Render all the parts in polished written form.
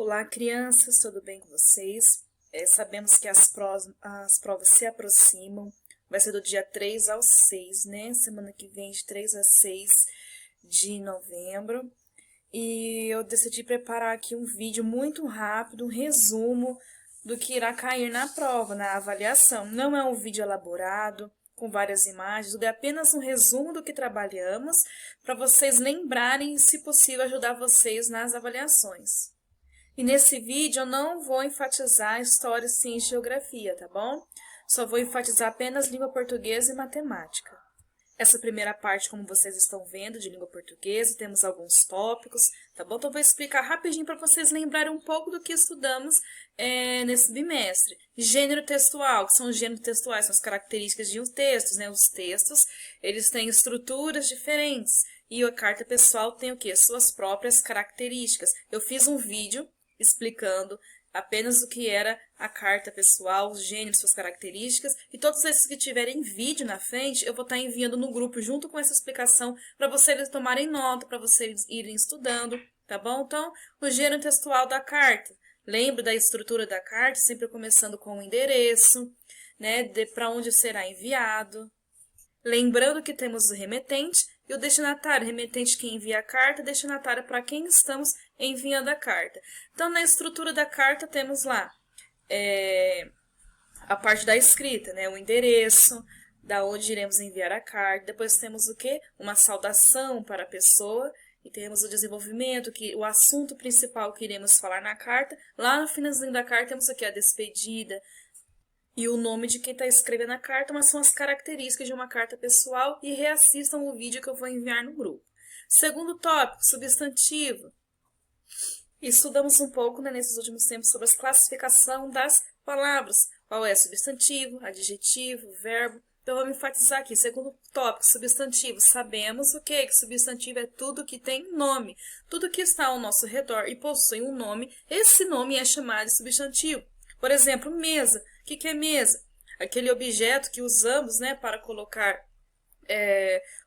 Olá, crianças, tudo bem com vocês? Sabemos que as provas se aproximam, vai ser do dia 3 ao 6, né? Semana que vem, de 3 a 6 de novembro. E eu decidi preparar aqui um vídeo muito rápido, um resumo do que irá cair na prova, na avaliação. Não é um vídeo elaborado, com várias imagens, é apenas um resumo do que trabalhamos, para vocês lembrarem e, se possível, ajudar vocês nas avaliações. E nesse vídeo eu não vou enfatizar história, ciência e geografia, tá bom? Só vou enfatizar apenas língua portuguesa e matemática. Essa primeira parte, como vocês estão vendo, de língua portuguesa, temos alguns tópicos, tá bom? Então, eu vou explicar rapidinho para vocês lembrarem um pouco do que estudamos nesse bimestre. Gênero textual, que são os gêneros textuais, são as características de uns textos, né? Os textos, eles têm estruturas diferentes. E a carta pessoal tem o quê? Suas próprias características. Eu fiz um vídeo explicando apenas o que era a carta pessoal, os gêneros, suas características, e todos esses que tiverem vídeo na frente, eu vou estar enviando no grupo junto com essa explicação para vocês tomarem nota, para vocês irem estudando, tá bom? Então, o gênero textual da carta. Lembro da estrutura da carta, sempre começando com o endereço, né, para onde será enviado. Lembrando que temos o remetente e o destinatário. Remetente que envia a carta, destinatário para quem estamos enviando a carta. Então, na estrutura da carta, temos lá a parte da escrita, né? O endereço, da onde iremos enviar a carta. Depois temos o quê? Uma saudação para a pessoa. E temos o desenvolvimento, o assunto principal que iremos falar na carta. Lá no finalzinho da carta, temos o quê? A despedida e o nome de quem está escrevendo a carta, mas são as características de uma carta pessoal, e reassistam o vídeo que eu vou enviar no grupo. Segundo tópico, substantivo. Estudamos um pouco, né, nesses últimos tempos sobre a classificação das palavras. Qual é substantivo, adjetivo, verbo. Então, vamos enfatizar aqui. Segundo tópico, substantivo. Sabemos o quê? Que substantivo é tudo que tem nome. Tudo que está ao nosso redor e possui um nome, esse nome é chamado de substantivo. Por exemplo, mesa. O que é mesa? Aquele objeto que usamos, né, para colocar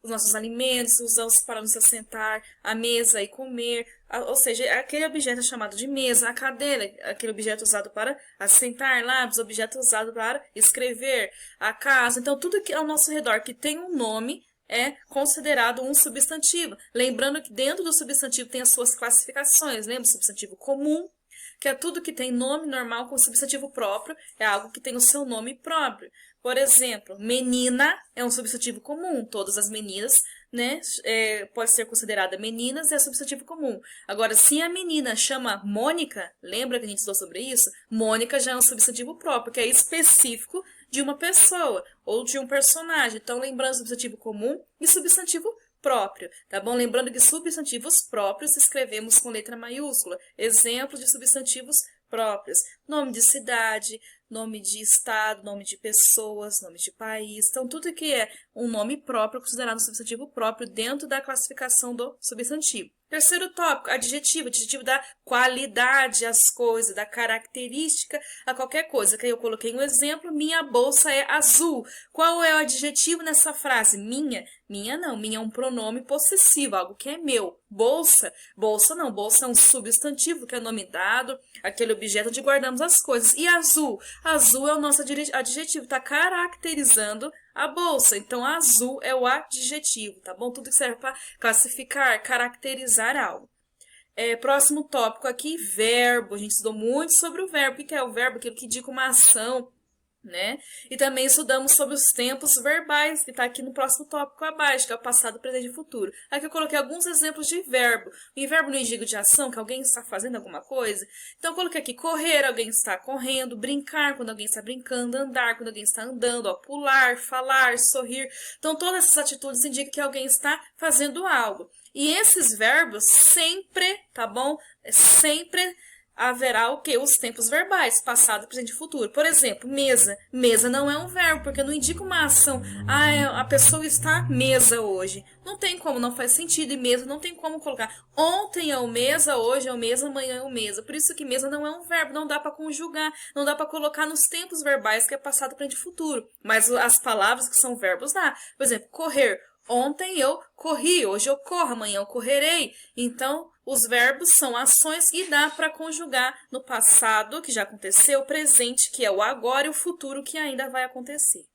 os nossos alimentos, usamos para nos assentar à mesa e comer. Ou seja, aquele objeto é chamado de mesa. A cadeira, aquele objeto usado para assentar, lápis, objeto usado para escrever. A casa. Então, tudo que ao nosso redor que tem um nome é considerado um substantivo. Lembrando que dentro do substantivo tem as suas classificações. Lembra? O substantivo comum, que é tudo que tem nome normal com substantivo próprio, é algo que tem o seu nome próprio. Por exemplo, menina é um substantivo comum, todas as meninas, né, pode ser considerada meninas, é substantivo comum. Agora, se a menina chama Mônica, lembra que a gente estudou sobre isso? Mônica já é um substantivo próprio, que é específico de uma pessoa ou de um personagem. Então, lembrando substantivo comum e substantivo próprio, tá bom? Lembrando que substantivos próprios escrevemos com letra maiúscula. Exemplos de substantivos próprios: nome de cidade, nome de estado, nome de pessoas, nome de país. Então, tudo que é um nome próprio é considerado um substantivo próprio dentro da classificação do substantivo. Terceiro tópico, adjetivo. Adjetivo da qualidade às coisas, da característica a qualquer coisa. Que eu coloquei um exemplo: minha bolsa é azul. Qual é o adjetivo nessa frase? Minha? Minha não. Minha é um pronome possessivo, algo que é meu. Bolsa? Bolsa não. Bolsa é um substantivo, que é nome dado, aquele objeto onde guardamos as coisas. E azul? Azul é o nosso adjetivo, está caracterizando a bolsa. Então, azul é o adjetivo, tá bom? Tudo que serve para classificar, caracterizar algo. Próximo tópico aqui, verbo. A gente estudou muito sobre o verbo. O que é o verbo? Aquilo que indica uma ação, né? E também estudamos sobre os tempos verbais, que está aqui no próximo tópico abaixo, que é o passado, presente e futuro. Aqui eu coloquei alguns exemplos de verbo. O verbo no indigo de ação, que alguém está fazendo alguma coisa. Então, eu coloquei aqui correr, alguém está correndo, brincar, quando alguém está brincando, andar, quando alguém está andando, ó, pular, falar, sorrir. Então, todas essas atitudes indicam que alguém está fazendo algo. E esses verbos sempre, tá bom? Sempre haverá o que? Os tempos verbais, passado, presente e futuro. Por exemplo, mesa. Mesa não é um verbo, porque não indica uma ação. Ah, a pessoa está mesa hoje. Não tem como, não faz sentido. E mesa não tem como colocar. Ontem é o mesa, hoje é o mesa, amanhã é o mesa. Por isso que mesa não é um verbo, não dá para conjugar, não dá para colocar nos tempos verbais, que é passado, presente e futuro. Mas as palavras que são verbos dá. Por exemplo, correr. Ontem eu corri, hoje eu corro, amanhã eu correrei. Então, os verbos são ações e dá para conjugar no passado, que já aconteceu, o presente, que é o agora, e o futuro, que ainda vai acontecer.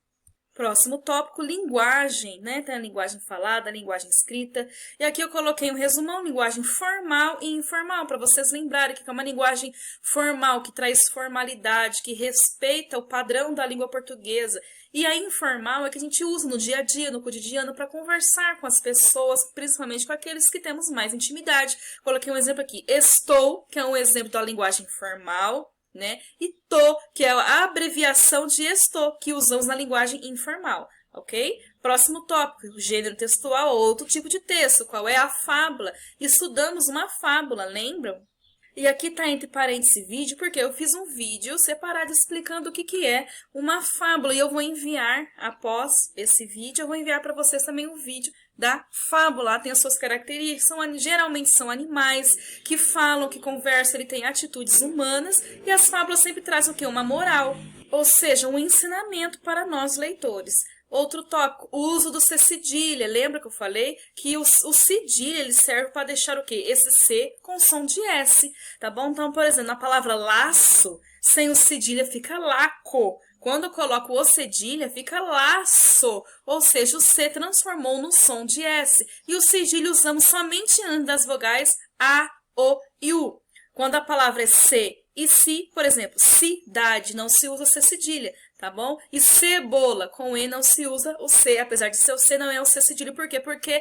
Próximo tópico, linguagem, né? Tem a linguagem falada, a linguagem escrita. E aqui eu coloquei um resumão, linguagem formal e informal, para vocês lembrarem que é uma linguagem formal, que traz formalidade, que respeita o padrão da língua portuguesa. E a informal é que a gente usa no dia a dia, no cotidiano, para conversar com as pessoas, principalmente com aqueles que temos mais intimidade. Coloquei um exemplo aqui, estou, que é um exemplo da linguagem formal, né? E tô, que é a abreviação de estou, que usamos na linguagem informal, ok? Próximo tópico, gênero textual, outro tipo de texto. Qual é a fábula? Estudamos uma fábula, lembram? E aqui está entre parênteses vídeo, porque eu fiz um vídeo separado explicando o que é uma fábula. E eu vou enviar, após esse vídeo, eu vou enviar para vocês também um vídeo da fábula. Tem as suas características, geralmente são animais que falam, que conversam, ele tem atitudes humanas. E as fábulas sempre trazem o quê? Uma moral, ou seja, um ensinamento para nós leitores. Outro tópico, o uso do C cedilha. Lembra que eu falei que o cedilha ele serve para deixar o quê? Esse C com som de S, tá bom? Então, por exemplo, na palavra laço, sem o cedilha fica laco. Quando eu coloco o cedilha, fica laço, ou seja, o C transformou no som de S. E o cedilha usamos somente antes das vogais A, O e U. Quando a palavra é C e si, por exemplo, cidade, não se usa C cedilha, tá bom? E cebola, com E não se usa o C, apesar de ser o C, não é o C cedilha. Por quê? Porque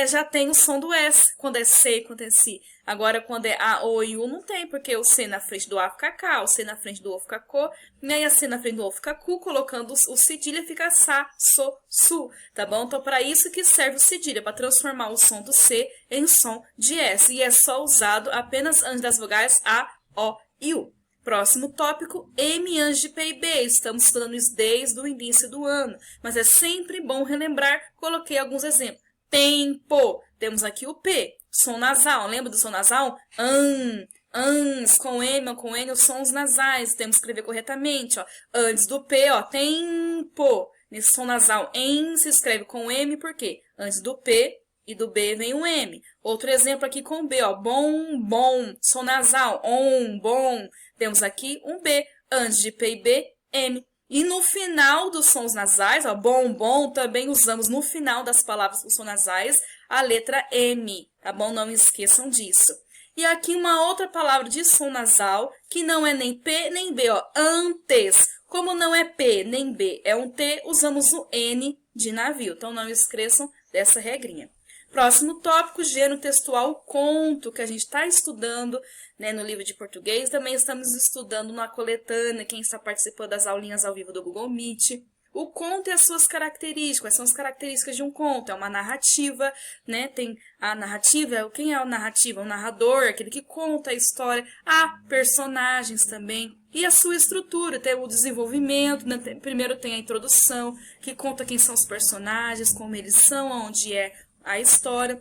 já tem o som do S, quando é C e quando é si. Agora, quando é A, O e U, não tem, porque o C na frente do A fica K, o C na frente do O fica CO, né? E a C na frente do O fica CU, colocando o cedilha fica SA, SO, SU, tá bom? Então, para isso que serve o cedilha, para transformar o som do C em som de S. E é só usado apenas antes das vogais A, O e U. Próximo tópico, M antes de P e B. Estamos estudando isso desde o início do ano, mas é sempre bom relembrar. Coloquei alguns exemplos. Tempo. Temos aqui o P, som nasal. Lembra do som nasal? Ans, com M ou com N, os sons nasais. Temos que escrever corretamente. Ó. Antes do P, ó, tempo. Nesse som nasal, em se escreve com M, por quê? Antes do P e do B vem um M. Outro exemplo aqui com B, ó, bom, bom, som nasal, bom. Temos aqui um B, antes de P e B, M. E no final dos sons nasais, ó, bom, bom, também usamos no final das palavras com sons nasais a letra M, tá bom? Não esqueçam disso. E aqui uma outra palavra de som nasal, que não é nem P nem B, ó, antes. Como não é P nem B, é um T, usamos o N de navio. Então, não esqueçam dessa regrinha. Próximo tópico, gênero textual, conto, que a gente está estudando, né, no livro de português. Também estamos estudando na coletânea, quem está participando das aulinhas ao vivo do Google Meet. O conto e as suas características. Quais são as características de um conto? É uma narrativa, né? Tem a narrativa, quem é o narrativa? O narrador, aquele que conta a história. Há personagens também. E a sua estrutura, tem o desenvolvimento, né? Primeiro tem a introdução, que conta quem são os personagens, como eles são, onde é a história.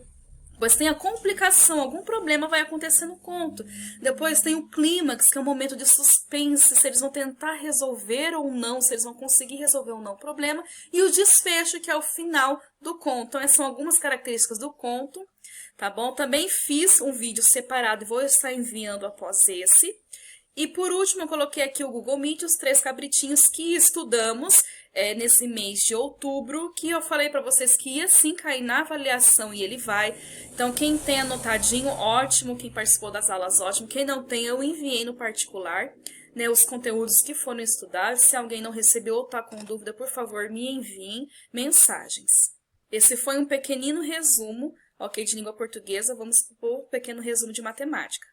Depois tem a complicação, algum problema vai acontecer no conto. Depois tem o clímax, que é um momento de suspense, se eles vão tentar resolver ou não, se eles vão conseguir resolver ou não o problema. E o desfecho, que é o final do conto. Então, essas são algumas características do conto, tá bom? Também fiz um vídeo separado e vou estar enviando após esse. E por último, eu coloquei aqui o Google Meet, os 3 cabritinhos que estudamos nesse mês de outubro, que eu falei para vocês que ia sim cair na avaliação e ele vai. Então, quem tem anotadinho, ótimo. Quem participou das aulas, ótimo. Quem não tem, eu enviei no particular, né, os conteúdos que foram estudados. Se alguém não recebeu ou está com dúvida, por favor, me enviem mensagens. Esse foi um pequenino resumo, ok, de língua portuguesa. Vamos para o pequeno resumo de matemática.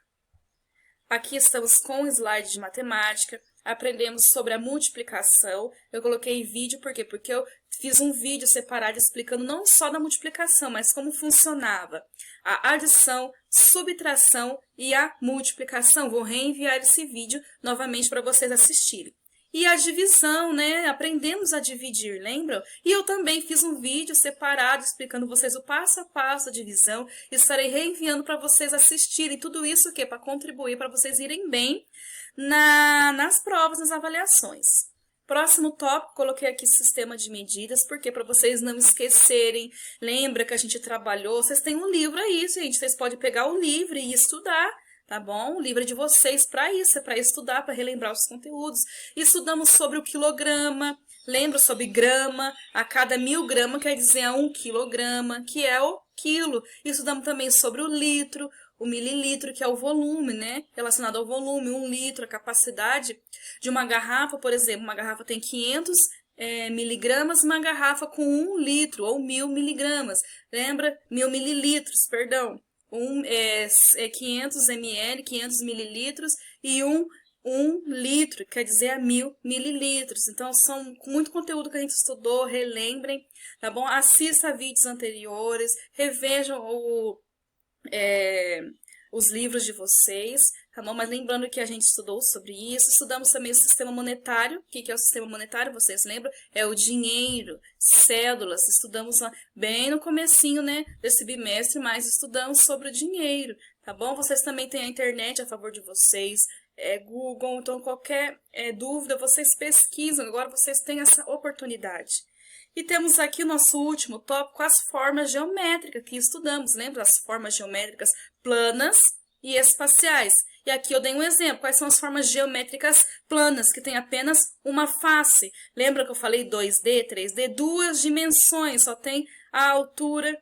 Aqui estamos com o slide de matemática, aprendemos sobre a multiplicação. Eu coloquei vídeo, por quê? Porque eu fiz um vídeo separado explicando não só da multiplicação, mas como funcionava a adição, subtração e a multiplicação. Vou reenviar esse vídeo novamente para vocês assistirem. E a divisão, né? Aprendemos a dividir, lembram? E eu também fiz um vídeo separado explicando vocês o passo a passo da divisão. Estarei reenviando para vocês assistirem. Tudo isso o quê? Para contribuir, para vocês irem bem nas provas, nas avaliações. Próximo tópico, coloquei aqui sistema de medidas, porque para vocês não esquecerem, lembra que a gente trabalhou, vocês têm um livro aí, gente, vocês podem pegar o livro e estudar, tá bom? O livro é de vocês para isso, é para estudar, para relembrar os conteúdos. Estudamos sobre o quilograma, lembra sobre grama, a cada 1000 gramas quer dizer a 1 quilograma, que é o quilo. Estudamos também sobre o litro, o mililitro, que é o volume, né? Relacionado ao volume, 1 litro, a capacidade de uma garrafa, por exemplo, uma garrafa tem 500 miligramas, uma garrafa com 1 litro, ou 1000 miligramas. Lembra? 1000 mililitros, perdão. 500 ml, 500 mililitros e 1 litro, quer dizer a 1000 mililitros. Então, são muito conteúdo que a gente estudou, relembrem, tá bom? Assista vídeos anteriores, revejam os livros de vocês, tá bom? Mas lembrando que a gente estudou sobre isso, estudamos também o sistema monetário. O que é o sistema monetário? Vocês lembram? É o dinheiro, cédulas, estudamos lá bem no comecinho, né, desse bimestre, mas estudamos sobre o dinheiro, tá bom? Vocês também têm a internet a favor de vocês, Google, então qualquer dúvida vocês pesquisam, agora vocês têm essa oportunidade. E temos aqui o nosso último tópico, as formas geométricas que estudamos. Lembra as formas geométricas planas e espaciais? E aqui eu dei um exemplo. Quais são as formas geométricas planas, que tem apenas uma face? Lembra que eu falei 2D, 3D? 2 dimensões, só tem a altura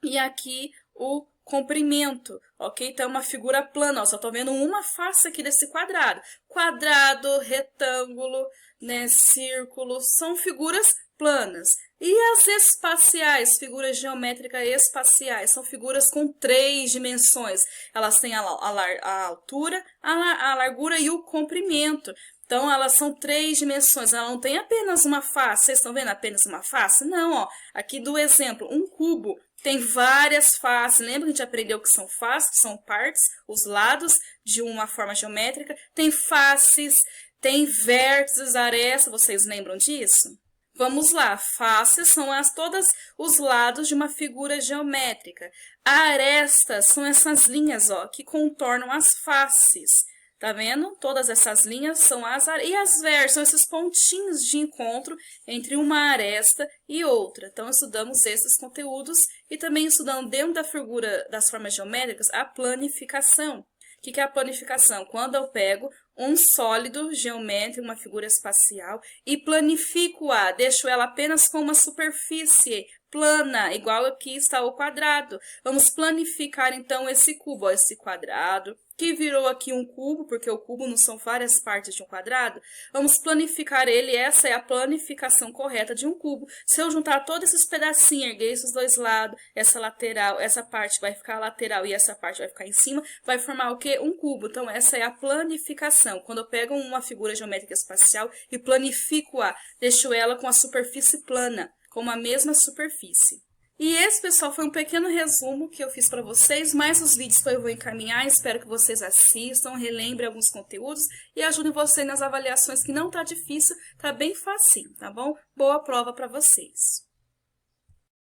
e aqui o comprimento, ok? Então, é uma figura plana, ó, só estou vendo uma face aqui desse quadrado. Quadrado, retângulo, né, círculo, são figuras planas. E as espaciais, figuras geométricas espaciais, são figuras com 3 dimensões. Elas têm a altura, a largura e o comprimento. Então, elas são 3 dimensões, ela não tem apenas uma face. Vocês estão vendo apenas uma face? Não, ó. Aqui do exemplo, um cubo tem várias faces. Lembra que a gente aprendeu que são faces, que são partes, os lados de uma forma geométrica? Tem faces, tem vértices, arestas, vocês lembram disso? Vamos lá, faces são todos os lados de uma figura geométrica. Arestas são essas linhas, ó, que contornam as faces. Tá vendo? Todas essas linhas são e as vértices são esses pontinhos de encontro entre uma aresta e outra. Então, estudamos esses conteúdos e também estudamos dentro da figura das formas geométricas a planificação. O que é a planificação? Quando eu pego um sólido geométrico, uma figura espacial, e planifico-a, deixo ela apenas com uma superfície plana, igual aqui está o quadrado. Vamos planificar, então, esse cubo, ó, esse quadrado, que virou aqui um cubo, porque o cubo não são várias partes de um quadrado. Vamos planificar ele, essa é a planificação correta de um cubo. Se eu juntar todos esses pedacinhos, erguer esses dois lados, essa lateral, essa parte vai ficar lateral e essa parte vai ficar em cima, vai formar o quê? Um cubo. Então, essa é a planificação. Quando eu pego uma figura geométrica espacial e planifico-a, deixo ela com a superfície plana, com a mesma superfície. E esse, pessoal, foi um pequeno resumo que eu fiz para vocês, mais os vídeos que eu vou encaminhar, espero que vocês assistam, relembrem alguns conteúdos e ajudem vocês nas avaliações, que não tá difícil, tá bem facinho, tá bom? Boa prova para vocês!